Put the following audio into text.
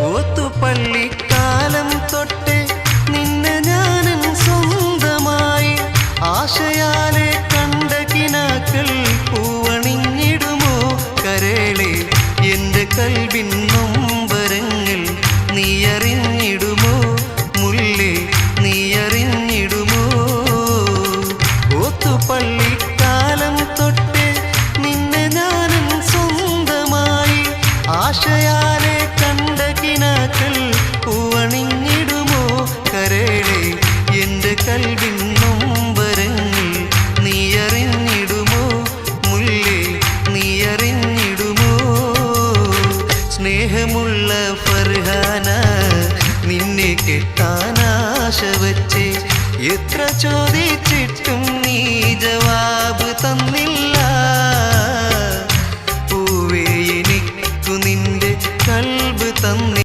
ഓത്തുപള്ളിക്കാലം തൊട്ടേ നിന്നെ ഞാനും സ്വന്തമായി ആശയാലെ കണ്ട കിനാക്കൾ പൂവണിഞ്ഞിടുമോ കരളെ എൻ്റെ കൽവിൻ നൊമ്പരങ്ങൾ നീയറിഞ്ഞിടുമോ മുല്ലേ നീയറിഞ്ഞിടുമോ ഓത്തുപള്ളിക്കാലം തൊട്ടേ നിന്നെ ഞാനും സ്വന്തമായി ആശയാലെ കണ്ട കിനാക്കൾ പൂവണിഞ്ഞിടുമോ കരളെ എൻ്റെ കൽവിൻ നൊമ്പരങ്ങൾ നീയറിഞ്ഞിടുമോ മുല്ലേ നീയറിഞ്ഞിടുമോ സ്നേഹമുള്ള ഫർഹാന നിന്നെ കെട്ടാനാശ വച്ചേ എത്ര ചോദിച്ചിട്ടും നീ ജവാ